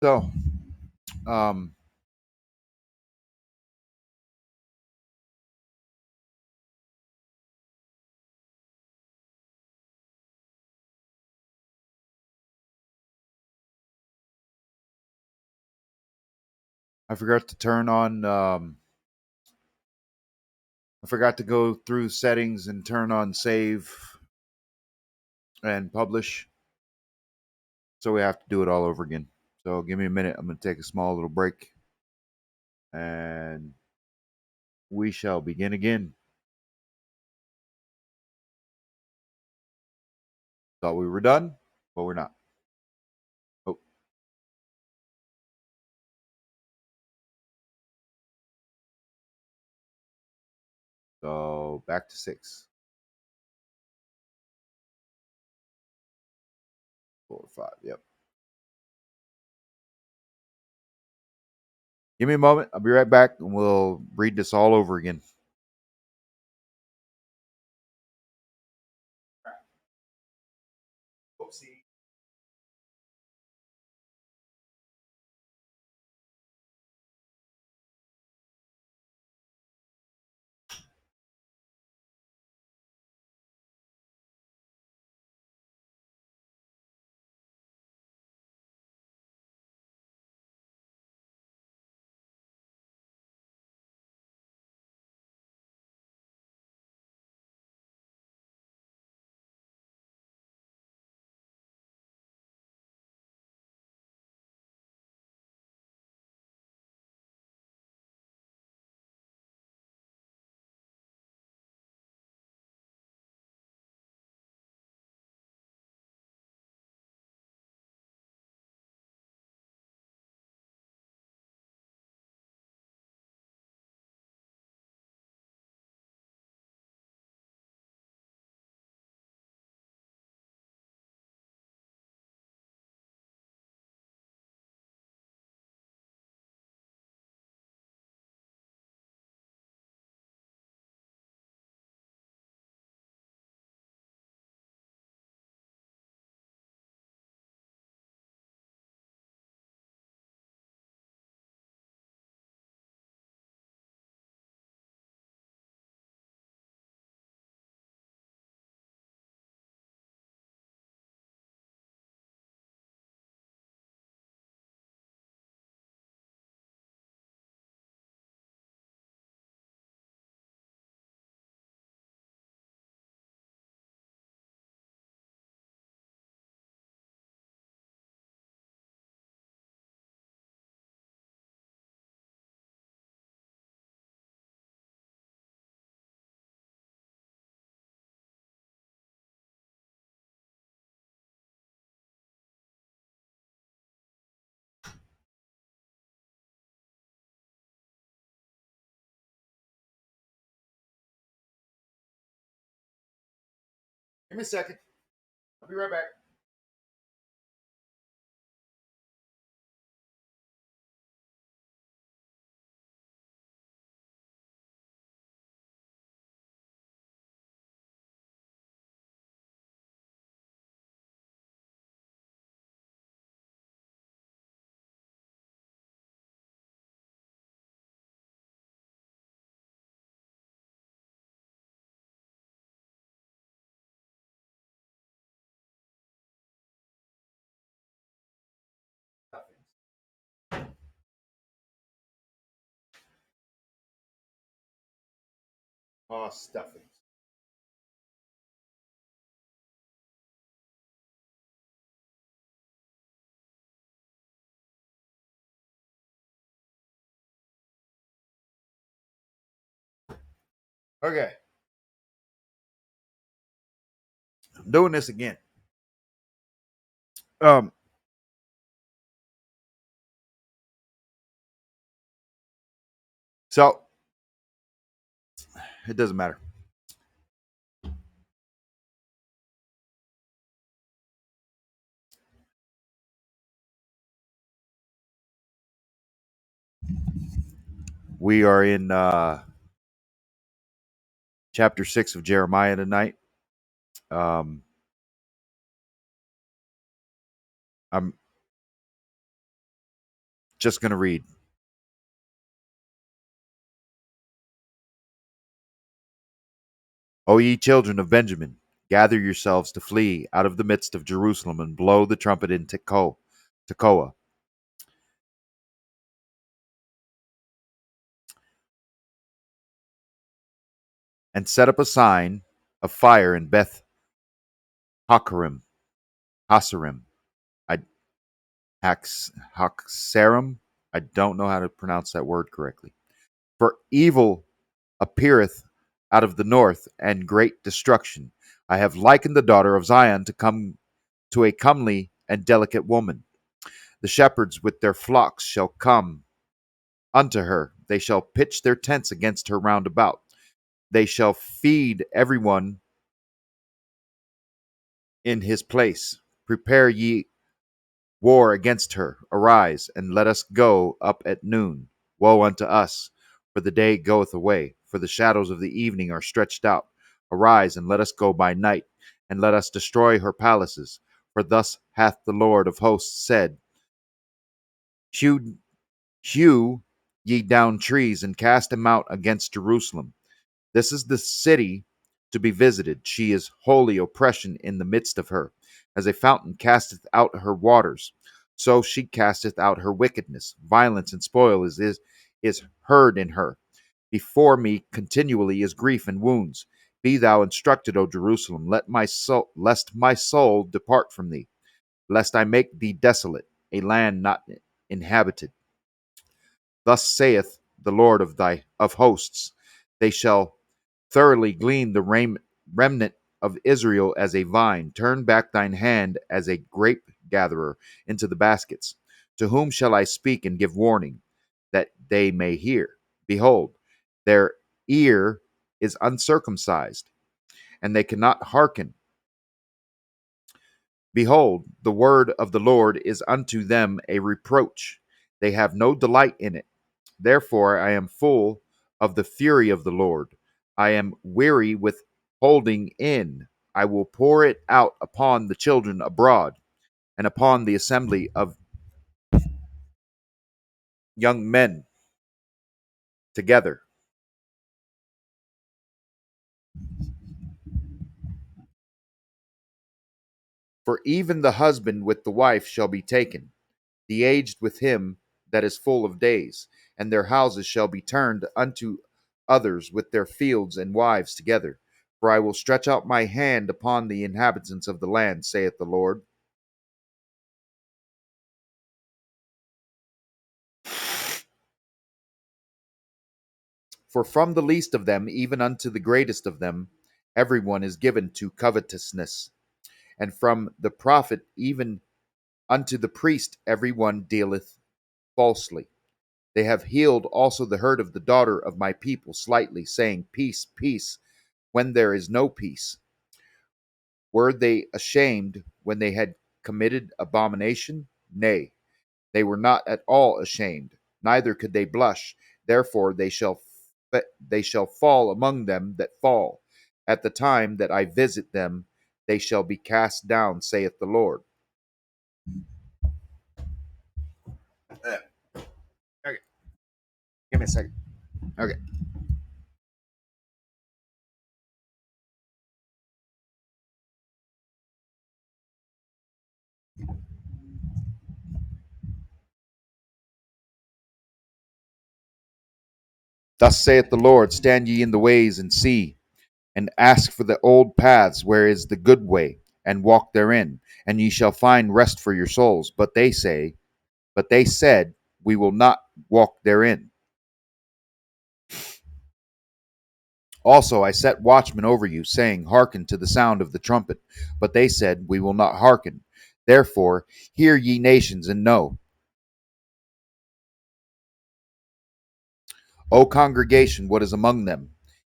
So, um, I forgot to turn on. I forgot to go through settings and turn on save and publish. So we have to do it all over again. So give me a minute. I'm going to take a small little break, and we shall begin again. Thought we were done, but we're not. Oh, so back to 6, 4, 5. Yep. Give me a moment. I'll be right back, and we'll read this all over again. Oopsie. Give me a second. I'll be right back. Oh, stuffing. Okay. I'm doing this again. Um, so it doesn't matter. We are in chapter 6 of Jeremiah tonight. Um, I'm Just going to read. O ye children of Benjamin, gather yourselves to flee out of the midst of Jerusalem and blow the trumpet in Tekoa. And set up a sign of fire in Beth Hakerem, Hasarim, I Haxarim. I don't know how to pronounce that word correctly. For evil appeareth out of the north, and great destruction. I have likened the daughter of Zion to come to a comely and delicate woman. The shepherds with their flocks shall come unto her. They shall pitch their tents against her round about. They shall feed everyone in his place. Prepare ye war against her. Arise, and let us go up at noon. Woe unto us, for the day goeth away, for the shadows of the evening are stretched out. Arise, and let us go by night, and let us destroy her palaces. For thus hath the Lord of hosts said, Hew, hew ye down trees, and cast them out against Jerusalem. This is the city to be visited. She is holy oppression in the midst of her. As a fountain casteth out her waters, so she casteth out her wickedness. Violence and spoil is heard in her. Before me continually is grief and wounds. Be thou instructed, O Jerusalem, lest my soul depart from thee, lest I make thee desolate, a land not inhabited. Thus saith the Lord of hosts, they shall thoroughly glean the remnant of Israel as a vine. Turn back thine hand as a grape gatherer into the baskets. To whom shall I speak and give warning, that they may hear? Behold, their ear is uncircumcised, and they cannot hearken. Behold, the word of the Lord is unto them a reproach. They have no delight in it. Therefore I am full of the fury of the Lord. I am weary with holding in. I will pour it out upon the children abroad, and upon the assembly of young men together. For even the husband with the wife shall be taken, the aged with him that is full of days, and their houses shall be turned unto others with their fields and wives together. For I will stretch out my hand upon the inhabitants of the land, saith the Lord. For from the least of them, even unto the greatest of them, everyone is given to covetousness. And from the prophet even unto the priest, everyone dealeth falsely. They have healed also the hurt of the daughter of my people slightly, saying, Peace, peace, when there is no peace. Were they ashamed when they had committed abomination? Nay, they were not at all ashamed, neither could they blush. Therefore they shall fall among them that fall. At the time that I visit them, they shall be cast down, saith the Lord. Okay, give me a second. Okay. Thus saith the Lord, stand ye in the ways and see, and ask for the old paths where is the good way, and walk therein, and ye shall find rest for your souls. But they said, we will not walk therein. Also I set watchmen over you, saying, hearken to the sound of the trumpet. But they said, we will not hearken. Therefore hear ye nations, and know. O congregation, what is among them?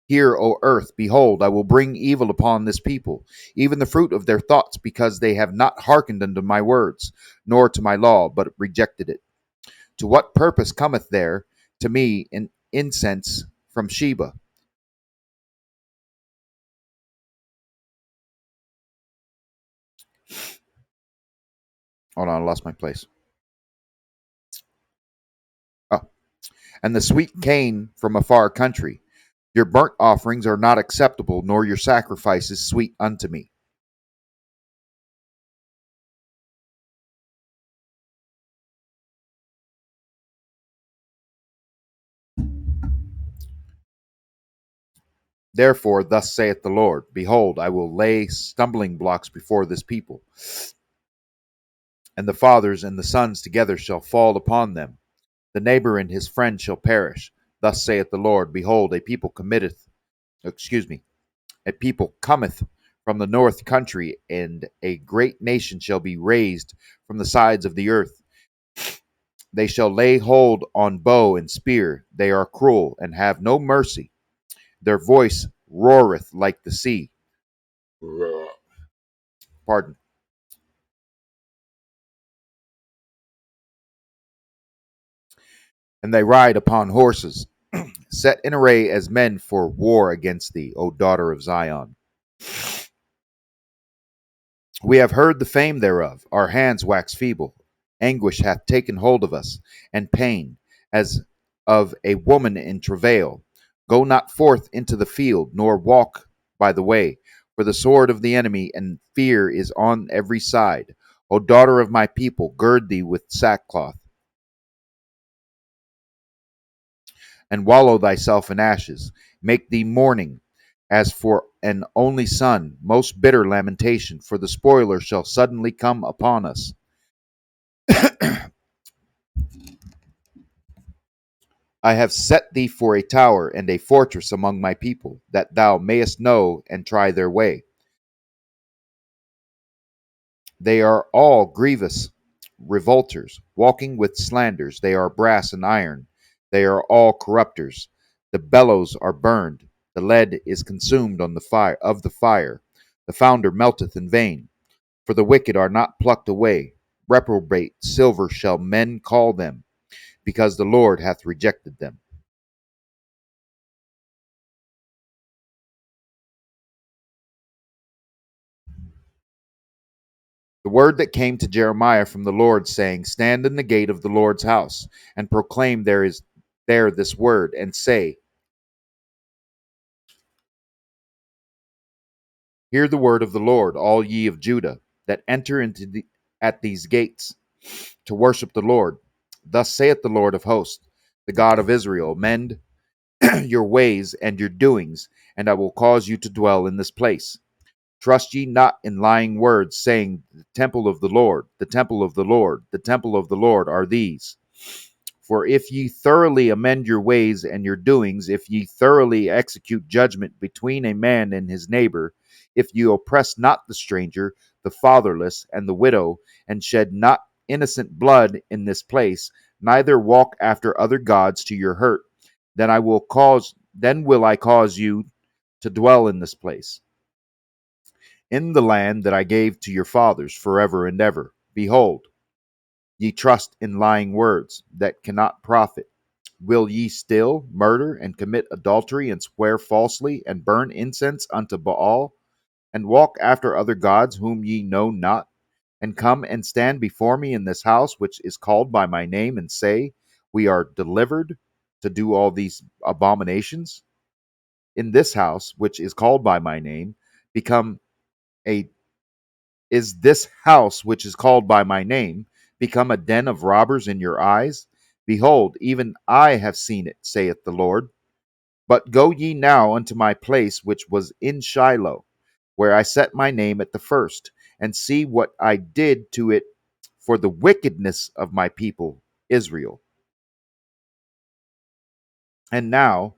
Hear, O earth, behold, I will bring evil upon this people, even the fruit of their thoughts, because they have not hearkened unto my words, nor to my law, but rejected it. To what purpose cometh there to me an incense from Sheba? Hold on, I lost my place. and the sweet cane from a far country. Your burnt offerings are not acceptable, nor your sacrifices sweet unto me. Therefore, thus saith the Lord, Behold, I will lay stumbling blocks before this people, and the fathers and the sons together shall fall upon them. The neighbor and his friend shall perish. Thus saith the Lord, Behold, a people cometh from the north country, and a great nation shall be raised from the sides of the earth. They shall lay hold on bow and spear. They are cruel and have no mercy. Their voice roareth like the sea. Pardon. And they ride upon horses, set in array as men for war against thee, O daughter of Zion. We have heard the fame thereof. Our hands wax feeble. Anguish hath taken hold of us, and pain, as of a woman in travail. Go not forth into the field, nor walk by the way, for the sword of the enemy and fear is on every side. O daughter of my people, gird thee with sackcloth, and wallow thyself in ashes. Make thee mourning as for an only son, most bitter lamentation, for the spoiler shall suddenly come upon us. I have set thee for a tower and a fortress among my people, that thou mayest know and try their way. They are all grievous revolters, walking with slanders. They are brass and iron. They are all corrupters. The bellows are burned. The lead is consumed on the fire of the fire. The founder melteth in vain. For the wicked are not plucked away. Reprobate silver shall men call them, because the Lord hath rejected them. The word that came to Jeremiah from the Lord, saying, Stand in the gate of the Lord's house, and proclaim there this word, and say, Hear the word of the Lord, all ye of Judah, that enter at these gates to worship the Lord. Thus saith the Lord of hosts, the God of Israel, Mend your ways and your doings, and I will cause you to dwell in this place. Trust ye not in lying words, saying, The temple of the Lord, the temple of the Lord, the temple of the Lord are these. For if ye thoroughly amend your ways and your doings, if ye thoroughly execute judgment between a man and his neighbor, if you oppress not the stranger, the fatherless, and the widow, and shed not innocent blood in this place, neither walk after other gods to your hurt, then will I cause you to dwell in this place, in the land that I gave to your fathers forever and ever. Behold, ye trust in lying words that cannot profit. Will ye still murder and commit adultery and swear falsely and burn incense unto Baal and walk after other gods whom ye know not, and come and stand before me in this house which is called by my name, and say, We are delivered to do all these abominations? In this house which is called by my name, become a is this house which is called by my name become a den of robbers in your eyes? Behold, even I have seen it, saith the Lord. But go ye now unto my place which was in Shiloh, where I set my name at the first, and see what I did to it for the wickedness of my people Israel. And now,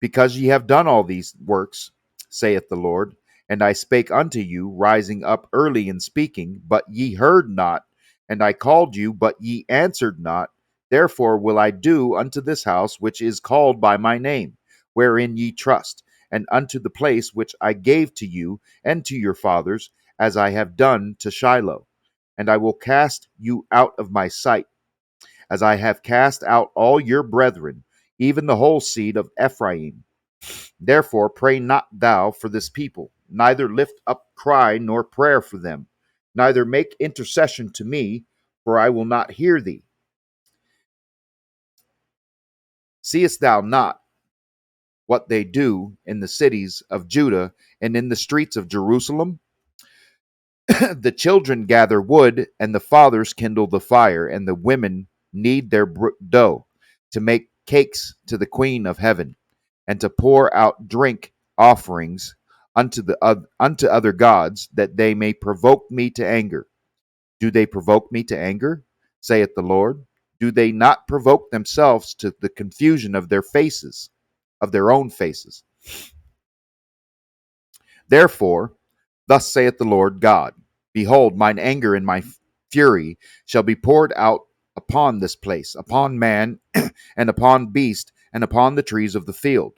because ye have done all these works, saith the Lord, and I spake unto you, rising up early and speaking, but ye heard not, and I called you, but ye answered not. Therefore will I do unto this house which is called by my name, wherein ye trust, and unto the place which I gave to you and to your fathers, as I have done to Shiloh. And I will cast you out of my sight, as I have cast out all your brethren, even the whole seed of Ephraim. Therefore pray not thou for this people, neither lift up cry nor prayer for them, neither make intercession to me, for I will not hear thee. Seest thou not what they do in the cities of Judah and in the streets of Jerusalem? The children gather wood, and the fathers kindle the fire, and the women knead their dough to make cakes to the queen of heaven, and to pour out drink offerings unto other gods, that they may provoke me to anger. Do they provoke me to anger? Saith the Lord. Do they not provoke themselves to the confusion of their faces, of their own faces? Therefore, thus saith the Lord God: Behold, mine anger and my fury shall be poured out upon this place, upon man, and upon beast, and upon the trees of the field,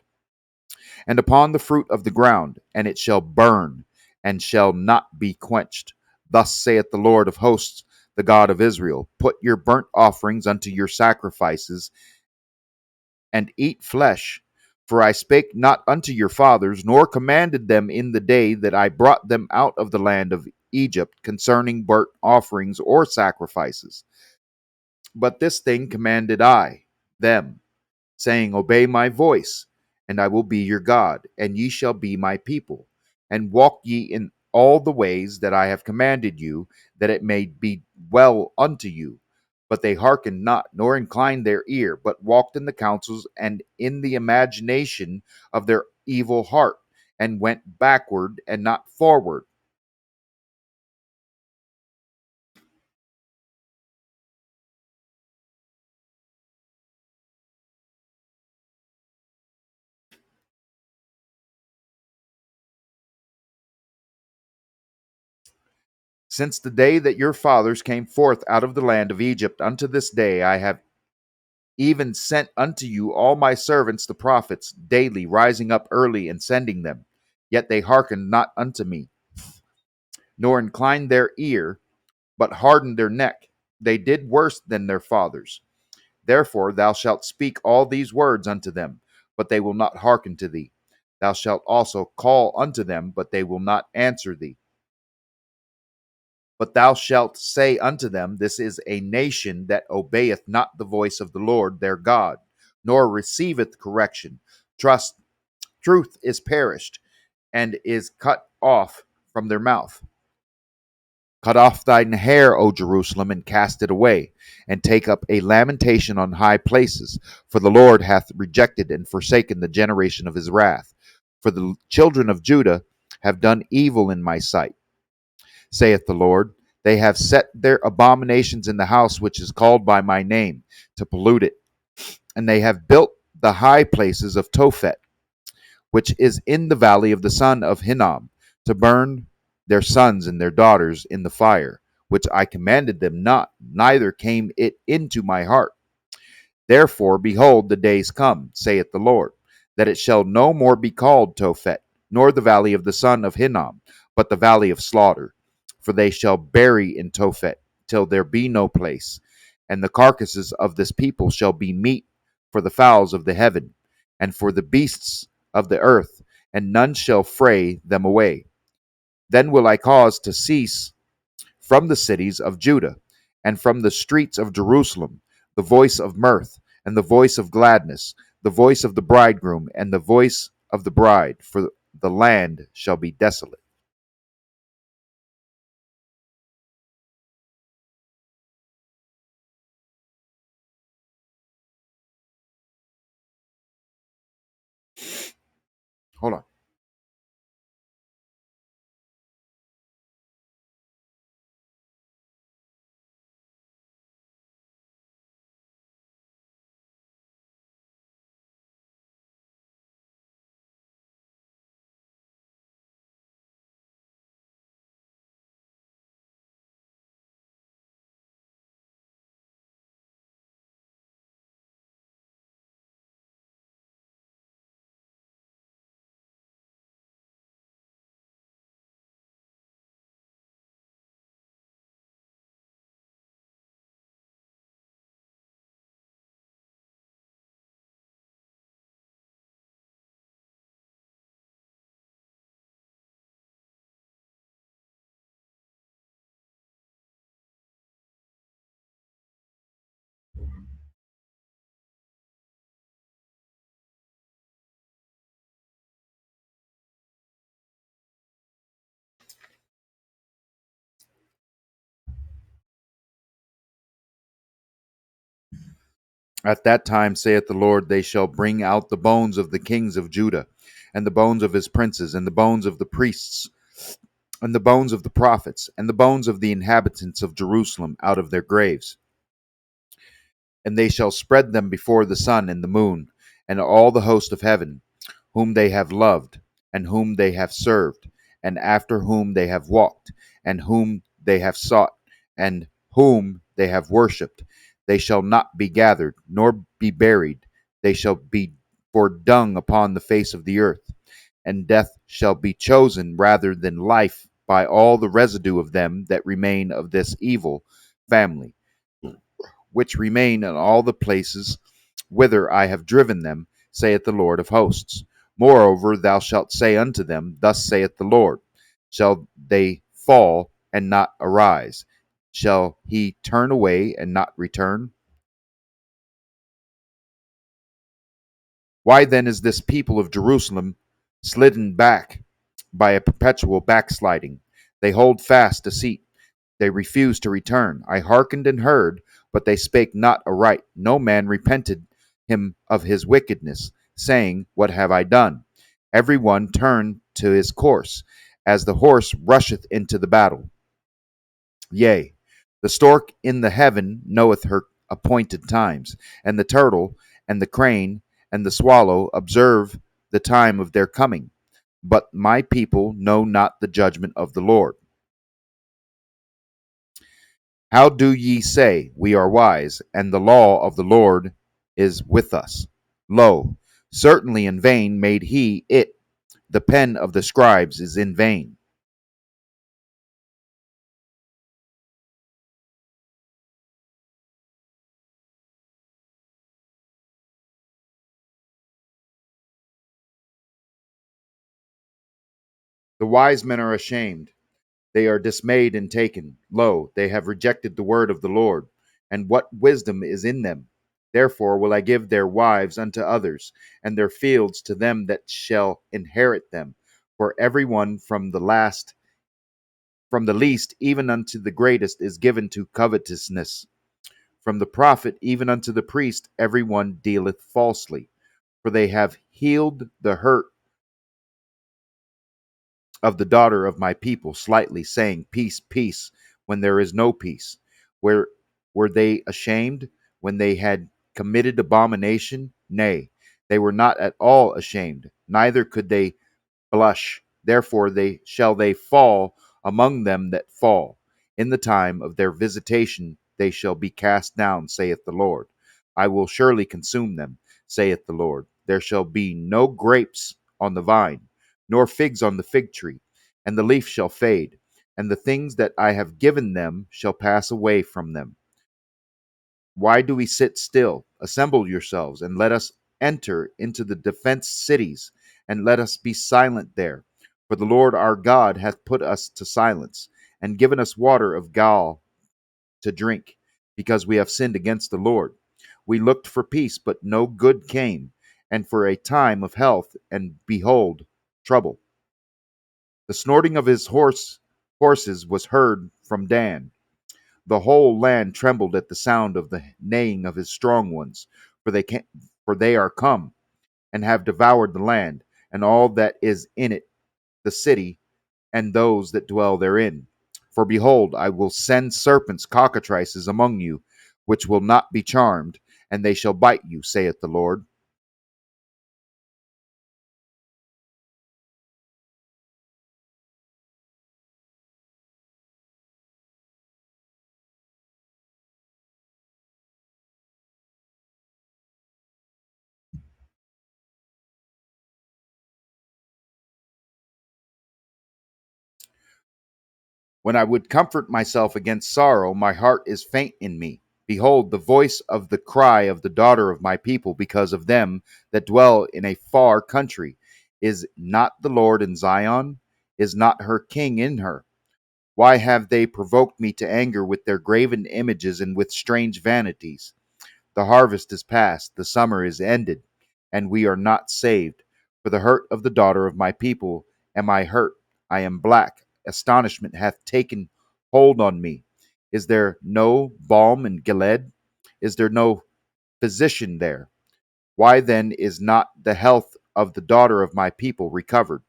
and upon the fruit of the ground, and it shall burn, and shall not be quenched. Thus saith the Lord of hosts, the God of Israel: Put your burnt offerings unto your sacrifices, and eat flesh. For I spake not unto your fathers, nor commanded them in the day that I brought them out of the land of Egypt concerning burnt offerings or sacrifices. But this thing commanded I them, saying, Obey my voice, and I will be your God, and ye shall be my people. And walk ye in all the ways that I have commanded you, that it may be well unto you. But they hearkened not, nor inclined their ear, but walked in the counsels and in the imagination of their evil heart, and went backward and not forward. Since the day that your fathers came forth out of the land of Egypt unto this day, I have even sent unto you all my servants the prophets, daily rising up early and sending them. Yet they hearkened not unto me, nor inclined their ear, but hardened their neck. They did worse than their fathers. Therefore thou shalt speak all these words unto them, but they will not hearken to thee. Thou shalt also call unto them, but they will not answer thee. But thou shalt say unto them, This is a nation that obeyeth not the voice of the Lord their God, nor receiveth correction. Trust, truth is perished, and is cut off from their mouth. Cut off thine hair, O Jerusalem, and cast it away, and take up a lamentation on high places. For the Lord hath rejected and forsaken the generation of his wrath. For the children of Judah have done evil in my sight, saith the Lord. They have set their abominations in the house which is called by my name, to pollute it. And they have built the high places of Tophet, which is in the valley of the son of Hinnom, to burn their sons and their daughters in the fire, which I commanded them not, neither came it into my heart. Therefore, behold, the days come, saith the Lord, that it shall no more be called Tophet, nor the valley of the son of Hinnom, but the valley of slaughter. For they shall bury in Tophet till there be no place, and the carcasses of this people shall be meat for the fowls of the heaven, and for the beasts of the earth, and none shall fray them away. Then will I cause to cease from the cities of Judah, and from the streets of Jerusalem, the voice of mirth, and the voice of gladness, the voice of the bridegroom, and the voice of the bride, for the land shall be desolate. Hold on. At that time, saith the Lord, they shall bring out the bones of the kings of Judah, and the bones of his princes, and the bones of the priests, and the bones of the prophets, and the bones of the inhabitants of Jerusalem out of their graves. And they shall spread them before the sun and the moon, and all the host of heaven, whom they have loved, and whom they have served, and after whom they have walked, and whom they have sought, and whom they have worshipped. They shall not be gathered, nor be buried. They shall be for dung upon the face of the earth, and death shall be chosen rather than life by all the residue of them that remain of this evil family, which remain in all the places whither I have driven them, saith the Lord of hosts. Moreover, thou shalt say unto them, Thus saith the Lord, shall they fall and not arise? Shall he turn away and not return? Why then is this people of Jerusalem slidden back by a perpetual backsliding? They hold fast deceit. They refuse to return. I hearkened and heard, but they spake not aright. No man repented him of his wickedness, saying, What have I done? Every one turned to his course, as the horse rusheth into the battle. Yea, the stork in the heaven knoweth her appointed times, and the turtle, and the crane, and the swallow observe the time of their coming. But my people know not the judgment of the Lord. How do ye say, We are wise, and the law of the Lord is with us? Lo, certainly in vain made he it. The pen of the scribes is in vain. The wise men are ashamed. They are dismayed and taken. Lo, they have rejected the word of the Lord. And what wisdom is in them? Therefore will I give their wives unto others, and their fields to them that shall inherit them. For every one from the least even unto the greatest is given to covetousness. From the prophet even unto the priest every one dealeth falsely. For they have healed the hurt of the daughter of my people slightly, saying, Peace, peace, when there is no peace. Where were they ashamed when they had committed abomination? Nay, they were not at all ashamed, neither could they blush. Therefore they fall among them that fall. In the time of their visitation they shall be cast down, saith the Lord. I will surely consume them, saith the Lord. There shall be no grapes on the vine, nor figs on the fig tree, and the leaf shall fade, and the things that I have given them shall pass away from them. Why do we sit still? Assemble yourselves, and let us enter into the defenced cities, and let us be silent there. For the Lord our God hath put us to silence, and given us water of gall to drink, because we have sinned against the Lord. We looked for peace, but no good came, and for a time of health, and behold, trouble. The snorting of his horses was heard from Dan. The whole land trembled at the sound of the neighing of his strong ones, for they are come, and have devoured the land, and all that is in it, the city, and those that dwell therein. For behold, I will send serpents, cockatrices among you, which will not be charmed, and they shall bite you, saith the Lord. When I would comfort myself against sorrow, my heart is faint in me. Behold, the voice of the cry of the daughter of my people because of them that dwell in a far country. Is not the Lord in Zion? Is not her king in her? Why have they provoked me to anger with their graven images and with strange vanities? The harvest is past, the summer is ended, and we are not saved. For the hurt of the daughter of my people am I hurt. I am black. Astonishment hath taken hold on me. Is there no balm in Gilead? Is there no physician there. Why then is not the health of the daughter of my people recovered?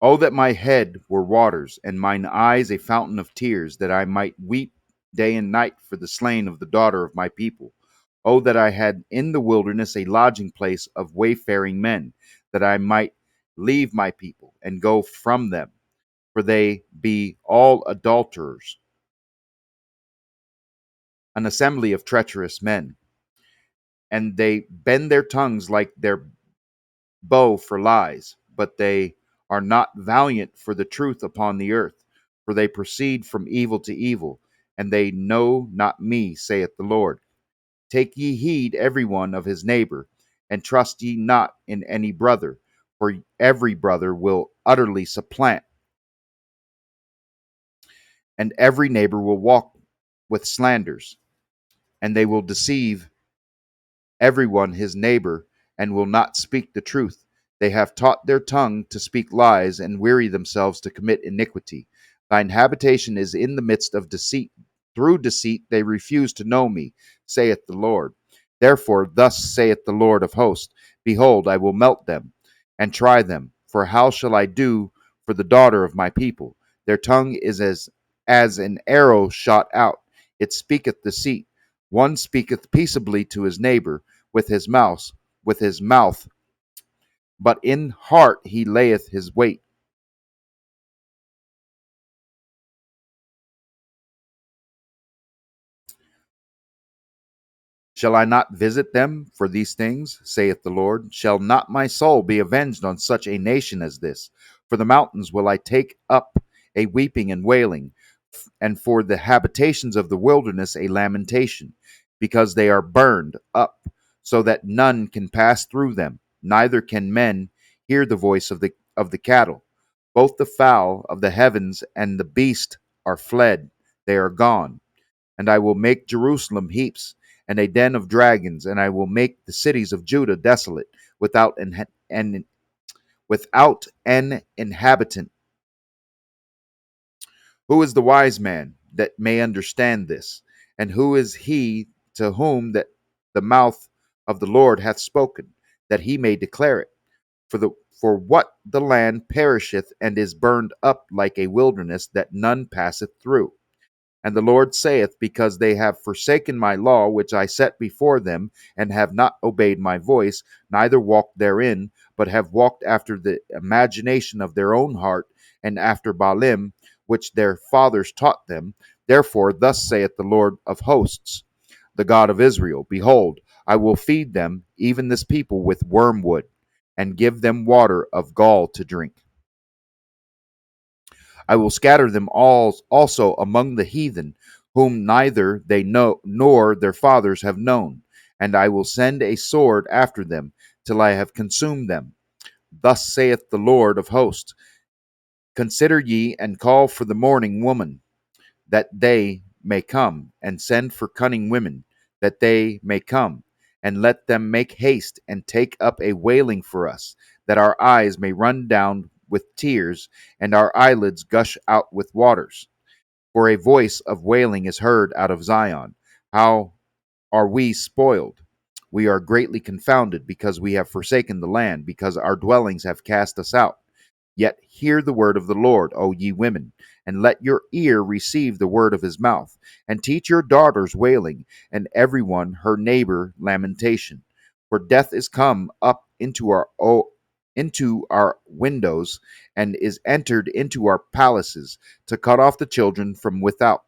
Oh, that my head were waters, and mine eyes a fountain of tears, that I might weep day and night for the slain of the daughter of my people. Oh, that I had in the wilderness a lodging place of wayfaring men, that I might leave my people and go from them, for they be all adulterers, an assembly of treacherous men, and they bend their tongues like their bow for lies, but they are not valiant for the truth upon the earth, for they proceed from evil to evil, and they know not me, saith the Lord. Take ye heed every one of his neighbor, and trust ye not in any brother, for every brother will utterly supplant, and every neighbor will walk with slanders, and they will deceive everyone his neighbor, and will not speak the truth. They have taught their tongue to speak lies, and weary themselves to commit iniquity. Thine habitation is in the midst of deceit. Through deceit they refuse to know me, saith the Lord. Therefore, thus saith the Lord of hosts: Behold, I will melt them, and try them. For how shall I do for the daughter of my people? Their tongue is as an arrow shot out. It speaketh deceit. One speaketh peaceably to his neighbor with his mouth, but in heart he layeth his wait. Shall I not visit them for these things, saith the Lord? Shall not my soul be avenged on such a nation as this? For the mountains will I take up a weeping and wailing, and for the habitations of the wilderness a lamentation, because they are burned up, so that none can pass through them, neither can men hear the voice of the cattle. Both the fowl of the heavens and the beast are fled, they are gone. And I will make Jerusalem heaps and a den of dragons, and I will make the cities of Judah desolate, without an inhabitant. Who is the wise man that may understand this? And who is he to whom that the mouth of the Lord hath spoken, that he may declare it? For what the land perisheth and is burned up like a wilderness that none passeth through. And the Lord saith, Because they have forsaken my law, which I set before them, and have not obeyed my voice, neither walked therein, but have walked after the imagination of their own heart, and after Baalim, which their fathers taught them. Therefore, thus saith the Lord of hosts, the God of Israel: Behold, I will feed them, even this people, with wormwood, and give them water of gall to drink. I will scatter them all also among the heathen, whom neither they know nor their fathers have known, and I will send a sword after them till I have consumed them. Thus saith the Lord of hosts: Consider ye and call for the mourning woman, that they may come, and send for cunning women, that they may come, and let them make haste and take up a wailing for us, that our eyes may run down with tears, and our eyelids gush out with waters. For a voice of wailing is heard out of Zion. How are we spoiled? We are greatly confounded, because we have forsaken the land, because our dwellings have cast us out. Yet hear the word of the Lord, O ye women, and let your ear receive the word of his mouth, and teach your daughters wailing, and every one her neighbor lamentation. For death is come up into our windows, and is entered into our palaces, to cut off the children from without,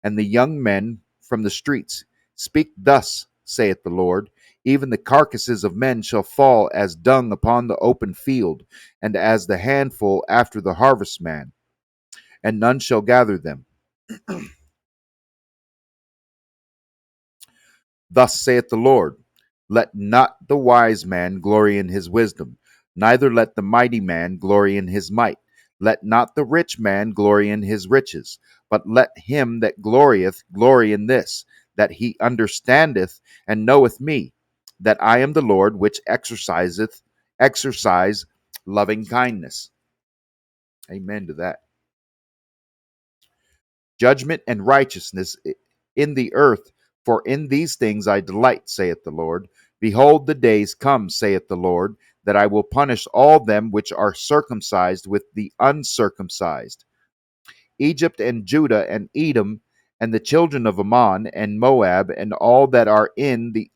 and the young men from the streets. Speak thus, saith the Lord: Even the carcasses of men shall fall as dung upon the open field, and as the handful after the harvestman, and none shall gather them. Thus saith the Lord: Let not the wise man glory in his wisdom, neither let the mighty man glory in his might. Let not the rich man glory in his riches, but let him that glorieth glory in this, that he understandeth and knoweth me, that I am the Lord which exercise loving kindness. Amen to that. Judgment and righteousness in the earth, for in these things I delight, saith the Lord. Behold, the days come, saith the Lord, that I will punish all them which are circumcised with the uncircumcised, Egypt and Judah and Edom and the children of Ammon and Moab and all that are in the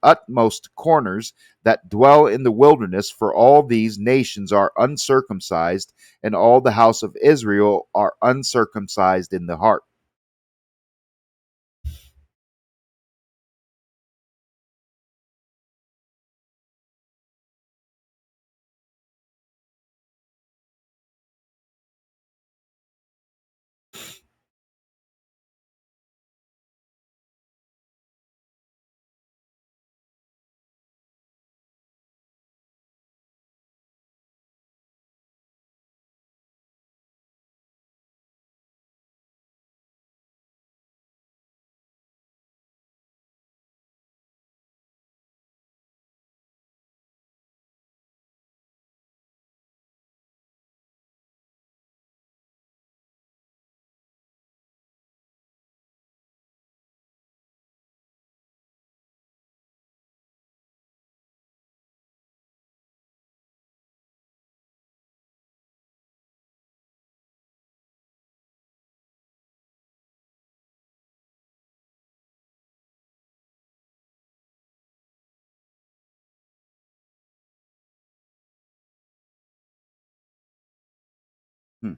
utmost corners that dwell in the wilderness, for all these nations are uncircumcised, and all the house of Israel are uncircumcised in the heart. Hmm.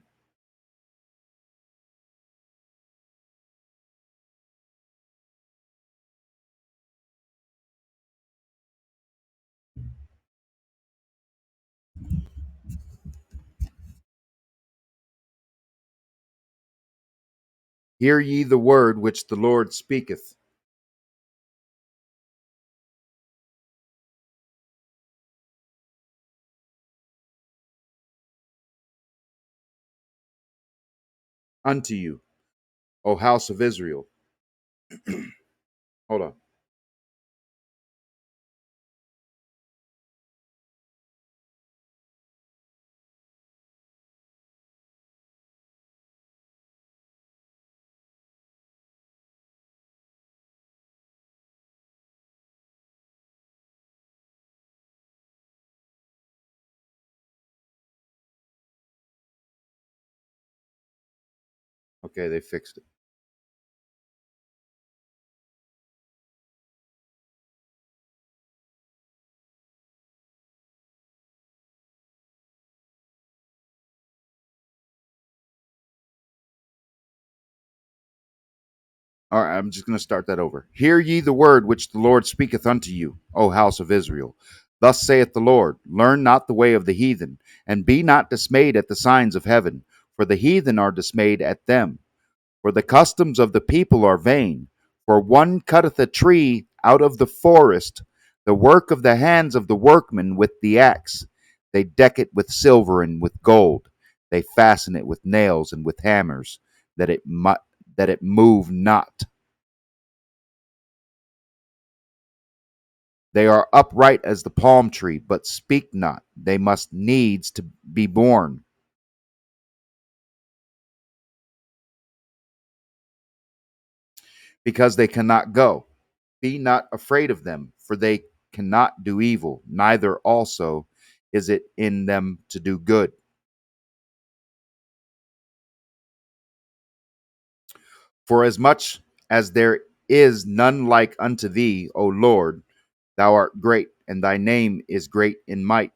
Hear ye the word which the Lord speaketh. Unto you, O house of Israel. Hold on. Okay, they fixed it. All right, I'm just going to start that over. Hear ye the word which the Lord speaketh unto you, O house of Israel. Thus saith the Lord, learn not the way of the heathen, and be not dismayed at the signs of heaven, for the heathen are dismayed at them. For the customs of the people are vain. For one cutteth a tree out of the forest, the work of the hands of the workmen with the axe. They deck it with silver and with gold. They fasten it with nails and with hammers, that it move not. They are upright as the palm tree, but speak not. They must needs to be born, because they cannot go. Be not afraid of them, for they cannot do evil, neither also is it in them to do good. For as much as there is none like unto thee, O Lord, thou art great, and thy name is great in might.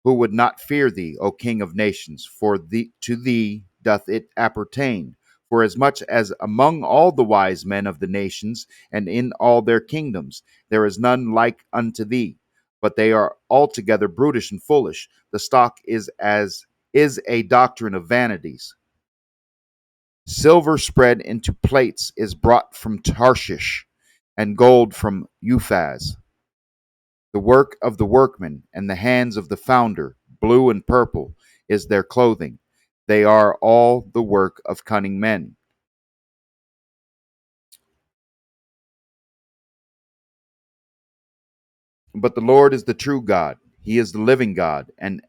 Who would not fear thee, O King of nations? For to thee doth it appertain. For as much as among all the wise men of the nations, and in all their kingdoms, there is none like unto thee, but they are altogether brutish and foolish. The stock is a doctrine of vanities. Silver spread into plates is brought from Tarshish, and gold from Uphaz. The work of the workman and the hands of the founder, blue and purple, is their clothing. They are all the work of cunning men. But the Lord is the true God. He is the living God and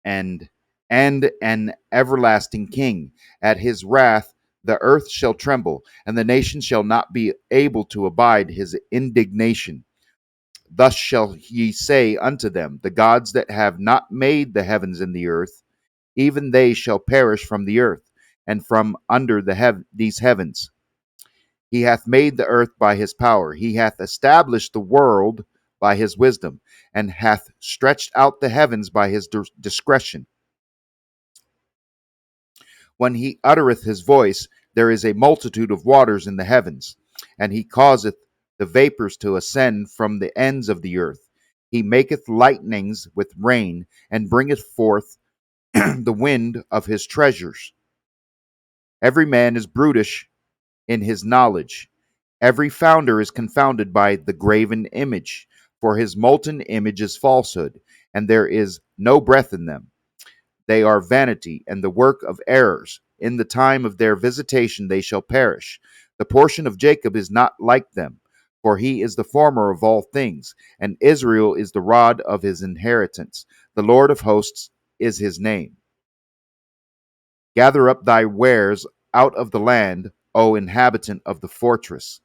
an everlasting King. At his wrath the earth shall tremble, and the nations shall not be able to abide his indignation. Thus shall ye say unto them, the gods that have not made the heavens and the earth, even they shall perish from the earth, and from under these heavens. He hath made the earth by his power. He hath established the world by his wisdom, and hath stretched out the heavens by his discretion. When he uttereth his voice, there is a multitude of waters in the heavens, and he causeth the vapors to ascend from the ends of the earth. He maketh lightnings with rain, and bringeth forth the wind of his treasures. Every man is brutish in his knowledge. Every founder is confounded by the graven image, for his molten image is falsehood, and there is no breath in them. They are vanity and the work of errors. In the time of their visitation they shall perish. The portion of Jacob is not like them, for he is the former of all things, and Israel is the rod of his inheritance. The Lord of hosts is his name. Gather up thy wares out of the land, O inhabitant of the fortress.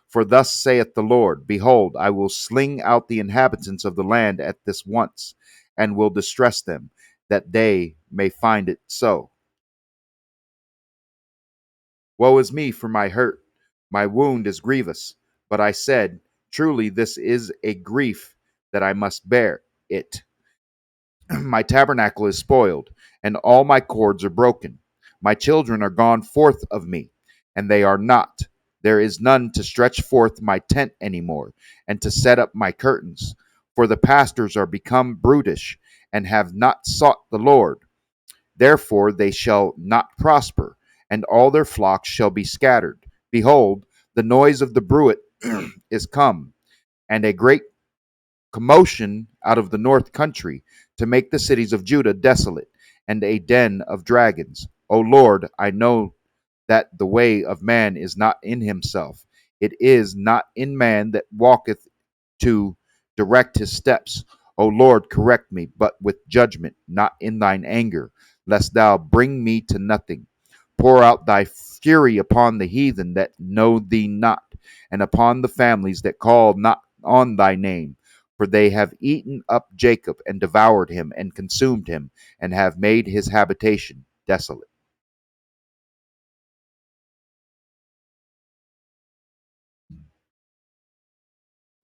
For thus saith the Lord, behold, I will sling out the inhabitants of the land at this once, and will distress them, that they may find it so. Woe is me for my hurt, my wound is grievous. But I said, truly this is a grief that I must bear it. My tabernacle is spoiled, and all my cords are broken. My children are gone forth of me, and they are not. There is none to stretch forth my tent any more, and to set up my curtains. For the pastors are become brutish, and have not sought the Lord. Therefore they shall not prosper, and all their flocks shall be scattered. Behold, the noise of the bruit is come, and a great commotion out of the north country, to make the cities of Judah desolate, and a den of dragons. O Lord, I know that the way of man is not in himself. It is not in man that walketh to direct his steps. O Lord, correct me, but with judgment, not in thine anger, lest thou bring me to nothing. Pour out thy fury upon the heathen that know thee not, and upon the families that call not on thy name. For they have eaten up Jacob, and devoured him, and consumed him, and have made his habitation desolate.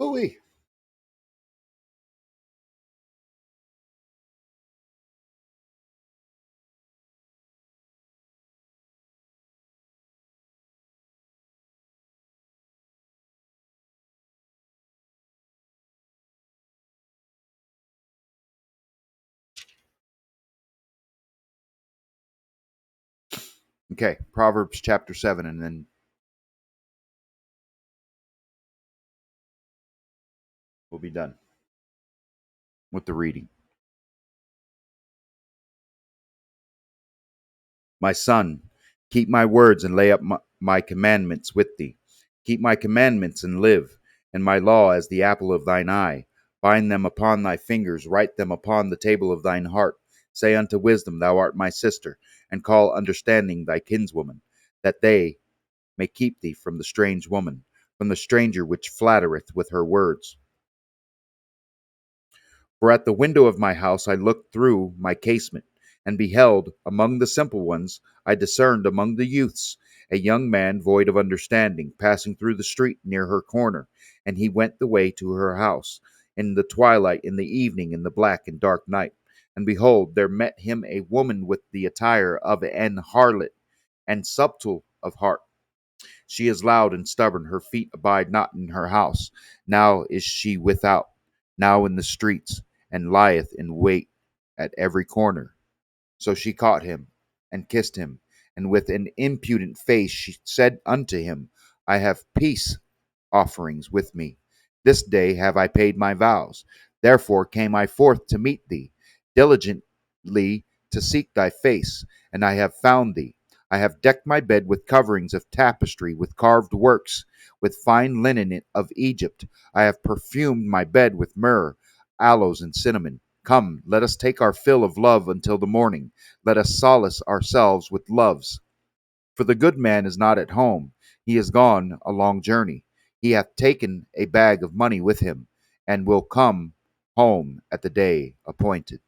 Ooh-wee. Okay, Proverbs chapter 7, and then we'll be done with the reading. My son, keep my words and lay up my commandments with thee. Keep my commandments and live, and my law as the apple of thine eye. Bind them upon thy fingers, write them upon the table of thine heart. Say unto wisdom, thou art my sister, and call understanding thy kinswoman, that they may keep thee from the strange woman, from the stranger which flattereth with her words. For at the window of my house I looked through my casement, and beheld, among the simple ones, I discerned among the youths, a young man void of understanding, passing through the street near her corner. And he went the way to her house, in the twilight, in the evening, in the black and dark night. And behold, there met him a woman with the attire of an harlot, and subtle of heart. She is loud and stubborn, her feet abide not in her house. Now is she without, now in the streets, and lieth in wait at every corner. So she caught him and kissed him, and with an impudent face she said unto him, I have peace offerings with me. This day have I paid my vows. Therefore came I forth to meet thee, diligently to seek thy face. and I have found thee. I have decked my bed with coverings of tapestry, with carved works, with fine linen of Egypt. I have perfumed my bed with myrrh, aloes, and cinnamon. Come, let us take our fill of love until the morning. Let us solace ourselves with loves. For the good man is not at home. He is gone a long journey. He hath taken a bag of money with him, and will come home at the day appointed.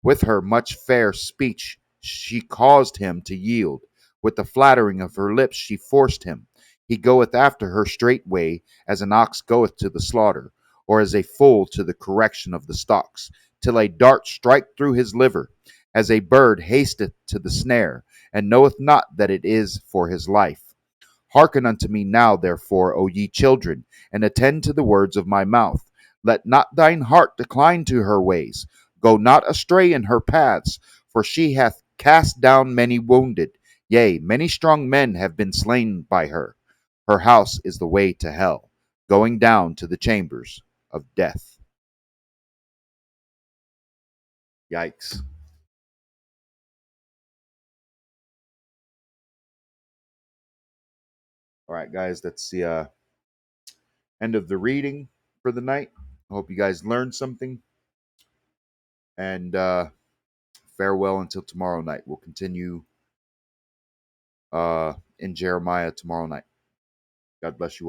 With her much fair speech she caused him to yield. With the flattering of her lips she forced him. He goeth after her straightway, as an ox goeth to the slaughter, or as a fool to the correction of the stocks, till a dart strike through his liver, as a bird hasteth to the snare, and knoweth not that it is for his life. Hearken unto me now, therefore, O ye children, and attend to the words of my mouth. Let not thine heart decline to her ways. Go not astray in her paths, for she hath cast down many wounded. Yea, many strong men have been slain by her. Her house is the way to hell, going down to the chambers of death. Yikes. All right, guys, that's the end of the reading for the night. I hope you guys learned something. And farewell until tomorrow night. We'll continue in Jeremiah tomorrow night. God bless you all.